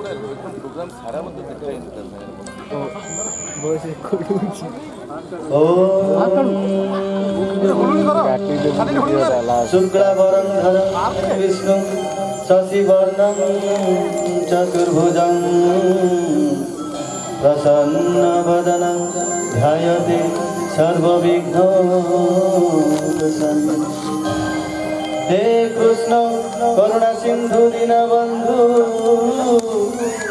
Programme सारा मत दिखाई शुक्लावरं विष्णु शशिवर्णं चतुर्भुजं प्रसन्नवदनं ध्यायते सर्वविघ्नोपशान्तये। हे कृष्ण करुणा सिंधु दीनबंधु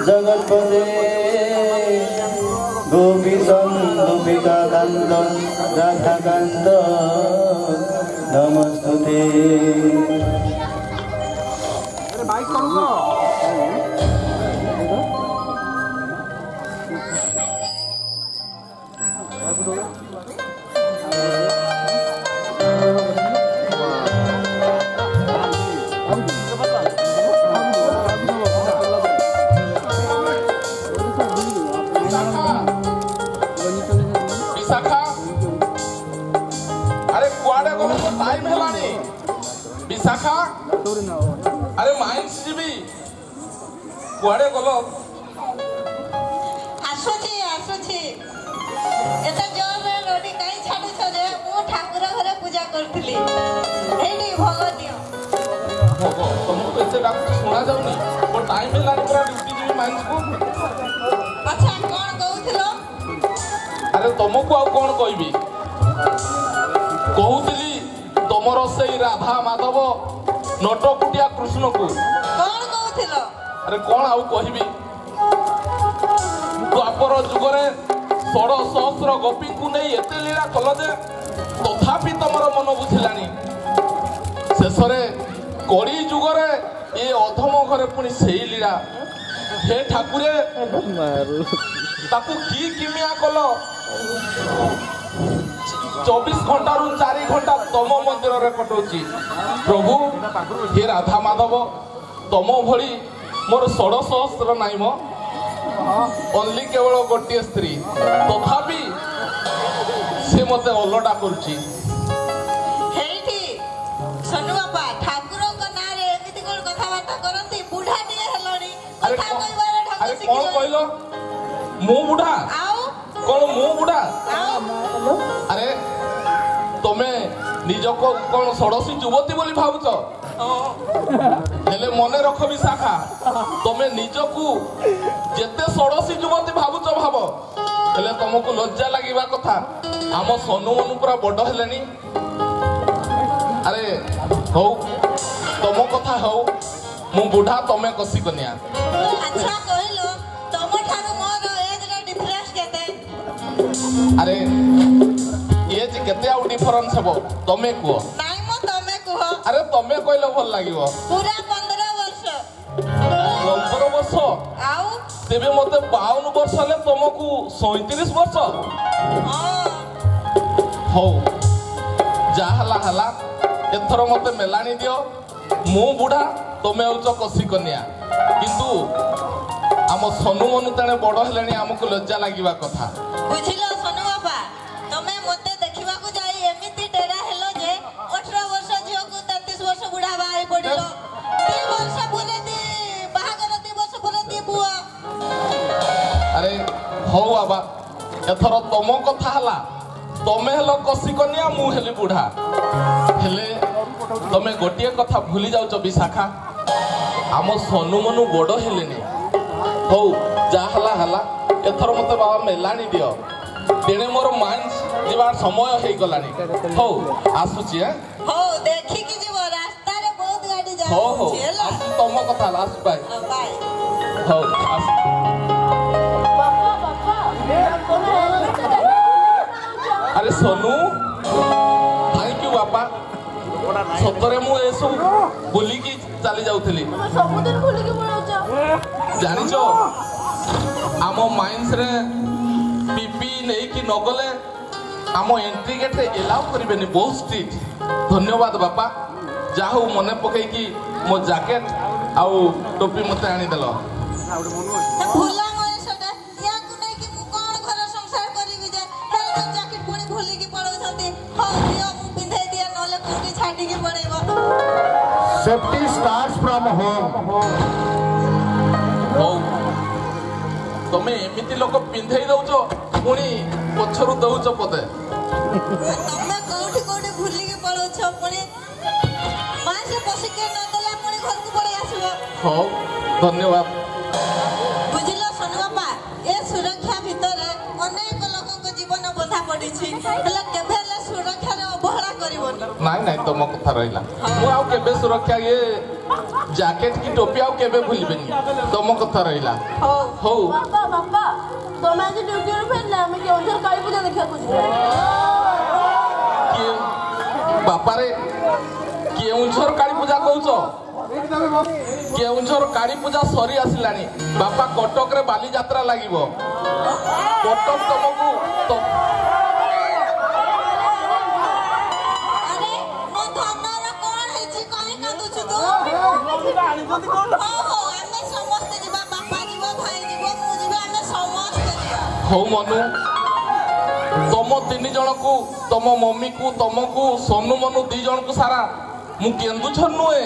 जगतपते गोपीका कांत राधाकांत नमस्तुते। विशाखा अरे माइंस जीबी कुआडे गलो आसुची एता जोर रे लोडी काई छाडू छ रे मु ठाकुर घरे पूजा करथली एडी भोग दियो भोग तुमको एते डाक सुना जाउनी ओ टाइम हेलानी पूरा ड्यूटी जीबी माइंस को। अच्छा कोन कहउथलो अरे तुमको आ कोन कहबी कहउतली तमर से राधा माधव नटकुटिया कृष्ण को कौन कहथिलो अरे कौन आउ कहबी द्वापर जुगरे 16 सहस्र गोपी को नहीं एते लीला कल जे तथापि तमर मन बुझिलानी शेषरे कड़ी जुगरे ए अधम घरे पुनी सेई लीला हे ठाकुरे ताकू की किमिया कल 24 घंटा रु 4 घंटा तम मंदिर रे कटौची प्रभु हे राधा माधव तम भली मोर 16 सहस्र नाई मो ओनली केवल गोटे स्त्री तथापि से मते अलडा करची हेठी सोनू बाबा ठाकुर को नारे एमिति कोन कथा बार्ता करंती बुढ़ा दिए हेलोनी कथा कहबारे ढंग अरे सिखि कौन कहलो मु बुढ़ा आओ कौन मु बुढ़ा आओ अरे तमे निजको कौन षोड़शी युवती बोली भावुच हेले मने रख विशाखा तमे निजको जेते षोड़शी युवती भावुच भाव हेले तुमको लज्जा लागिबा कथा आम सोनू मनु पूरा बड़ हेलेनी। अरे हौ तुम कथा हौ मु बुढ़ा तमे कसी कन्या। अच्छा कहलो तम ठानु मोर एज रे डिफरेंस केते अरे एज केते आउ डिफरेंस हेबो तमे को नाइ मो तमे कह अरे तमे कहले भल लागिवो पूरा 15 वर्ष 15 वर्ष आउ तेबे मते 52 वर्ष ले तुमको 37 वर्ष हां हो जा हला हला एथर मते मेलानी दियो मु बुढ़ा तमे होच कसी कन्या किंतु आम सोनू मनु ताने बड़ हेलेनी हमको लज्जा लागिबा कथा बुझिलो सोनू बाबा तमे मते देखिबा को जाई एमिति डेरा हेलो जे 18 वर्ष झियो को 33 वर्ष बुढ़ा बाई पडिलो 3 वर्ष पुरे दी बाहागर 3 वर्ष पुरे दी बुआ अरे हो बाबा एथर तम कथा हला तमे हेलो कसी कन्या मु हेली बुढ़ा हेले तमे गोटिए कथा भूली जाउछ विशाखा आम सोनू मनु बड़ हेलेनी हो जा हला हला एथर मते बाबा मेलानी दियो तेणे मोर माइंस जीवार समय हे गलानी हो आसुची है हो देखि कि जीव रास्ता रे बहुत गाड़ी जा हो हो चला आसु तम कथा लास्ट बाय बाय हो आसु अरे सोनू थैंक यू बापा सतरे मु ए सब बोली की चली जाउथली सबुदिन भूली के पळाउछ जानिछो आम माइंस रे पीपी नहीं कि नगले आम एंट्री गेट रे एलाउ करिबेनी बहुत स्ट्रिक्ट धन्यवाद बापा जाहु मने पकई कि मो जैकेट आउ टोपी मते आनी देलो भूला मनीषटा या को नहीं कि मु कोन घर संसार करिबि जे हेल्थ जैकेट पुणी भूली के पळाउछंती हो दियो मु पिंधे दिया नले कुटी छाडी के पड़ेबो Safety starts from home. हो ତମେ ଏମିତି ଲୋକ ପିନ୍ଧେଇ ଦଉଛ ପୁଣି ପଛରୁ ଦଉଛ ପଦେ। ତମେ କୋଉଠି କୋଉଠି ଭୁଲିକି ପଳଉଛ ପୁଣି ମାସେ ପଶିକି ନଦେଲେ ପୁଣି ଘରକୁ ପଳେଇ ଆସିବ। ହଉ ଧନ୍ୟବାଦ। ବୁଝିଲ ସୋନୁ ବାପା ଏ ସୁରକ୍ଷା ଭିତରେ ଅନେକ ଲୋକଙ୍କ ଜୀବନ ବନ୍ଧା ପଡିଛି ହେଲେ କେବେ ହେଲେ ସୁରକ୍ଷାରେ ଅବହେଳା କରିବନି। ନାଇଁ ନାଇଁ ତମ କଥା ରହିଲା ମୁଁ ଆଉ କେବେ ସୁରକ୍ଷା ଇଏ ଜ୍ୟାକେଟ କି ଟୋପି ଆଉ କେବେ ଭୁଲିବେନି ତମ କଥା ରହିଲା। ହଉ ବାପା ବାପା ତମେ ଆଜି ଡ୍ୟୁଟିରୁ ଫେରିଲେ ଆମେ କେଉଁଝର କାଳୀ ପୂଜା ଦେଖିବାକୁ ଯିବୁ। ବାପାରେ କେଉଁଝର କାଳୀ ପୂଜା କହୁଛ? କେଉଁଝର କାଳୀ ପୂଜା ସରି ଆସିଲାଣି ବାପା କଟକରେ ବାଲିଯାତ୍ରା ଲାଗିବ। କଟକ ତମକୁ ଆରେ ମୋ ଧନର କଣ ହେଇଛି କାହିଁ କାନ୍ଦୁଛୁ ତୁ? ହଉ ଆମେ ସମସ୍ତେ ଯିବା ବାପା ଯିବ ଭାଇ ଯିବ ମୁଁ ଯିବି ଆମେ ସମସ୍ତେ ଯିବା। ହଉ ମନୁ ତମ 3 ଜଣକୁ ତମ ମମିକୁ ତମକୁ ସୋନୁ ମନୁ 2 ଜଣକୁ ସାରା ମୁଁ କେନ୍ଦୁଝର ନୁହେଁ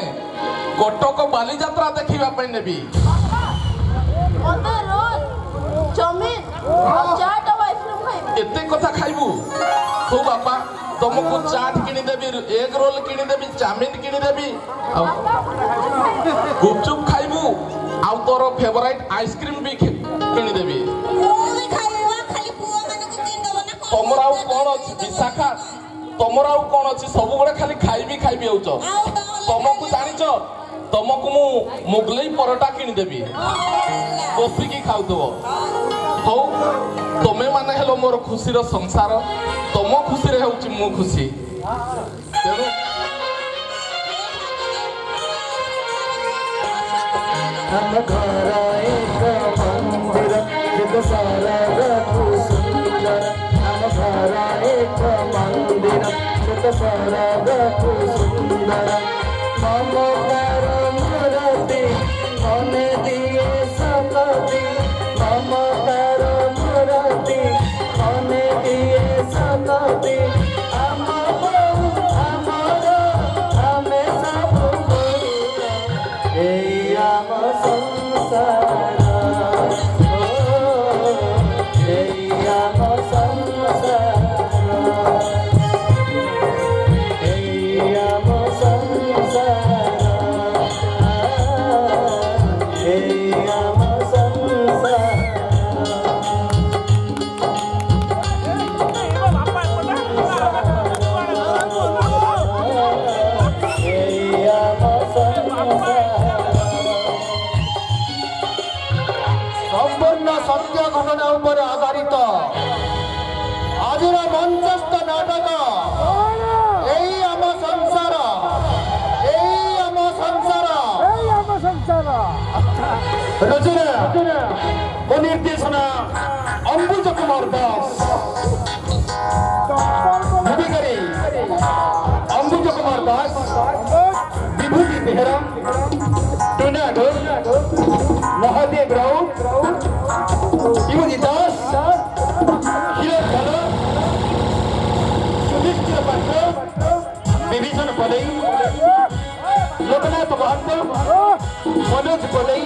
କଟକ ବାଲିଯାତ୍ରା ଦେଖିବା ପାଇଁ ନେବି। ମତେ ରୋଲ ଚାଉମିନ ଚାଟ ଆଉ ଆଇସ୍କ୍ରିମ ଖାଇବି। ଏତେ କଥା ଖାଇବୁ? ହଉ ବାପା ତମକୁ ଚାଟ କିଣିଦେବି ଏଗ ରୋଲ କିଣିଦେବି ଚାଉମିନ କିଣିଦେବି ଆଉ ଗୁପଚୁପ ଖାଇବୁ ଆଉ ତୋର ଫେଭରାଇଟ ଆଇସ୍କ୍ରିମ ବି କିଣିଦେବି। ମୁଁ ବି ଖାଇବି ଖାଲି ପୁଅ ମାନଙ୍କୁ କିଣିଦବ ନା କଣ? ତମର ଆଉ କଣ ଅଛି ବିଶାଖା? ତମର ଆଉ କଣ ଅଛି ସବୁବେଳେ ଖାଲି ଖାଇବି ଖାଇବି ହଉଛ। ତମକୁ ଜାଣିଛ ତମକୁ ମୁଁ ମୁଗଲେଇ ପରଟା କିଣିଦେବି ବସିକି ଖାଉଥିବ। ହଉ ତମେ ମାନେ ହେଲ ମୋର ଖୁସିର ସଂସାର ତମ ଖୁସିରେ ହେଉଛି ମୁଁ ଖୁସି। ତେଣୁ ଆମ ଘର ଏକ ମନ୍ଦିର ଯେତେ ସରଗକୁ ସୁନ୍ଦର। ଆମ ଘର ଏକ ମନ୍ଦିର ଯେତେ ସରଗକୁ ସୁନ୍ଦର। ମମତାର ମୂରତି ମନେ ଦିଏ ଶକ୍ତି। ମମତାର ମୂରତି ମନେ ଦିଏ ଶକ୍ତି। ଆମ ବୋଉ ଆମର ଆମେ ସବୁ ଏଇ ଆମ ସଂସାର। ଏଇ ଆମ ସଂସାର। ଏଇ ଆମ ସଂସାର। ଏଇ ଆମ ସଂସାର। সম্পূর্ণ সত্য ঘটনা উপরে আধারিত আজর মঞ্চস্থ নাটক এই আম সংসার। এই আম সংসার। রচনা ও নির্দেশনা অম্বুজ কুমার দাস। ভূমিকারী অম্বুজ কুমার দাস, বিভূতি বেহেরা, টুনা ঘোষ, মহাদেব রাউত, বিভূতি দাস, হিরণ ভালো, সুধীর পাত্র, বিভীষণ পলেই, লোকনাথ মহান্ত, মনোজ পলেই,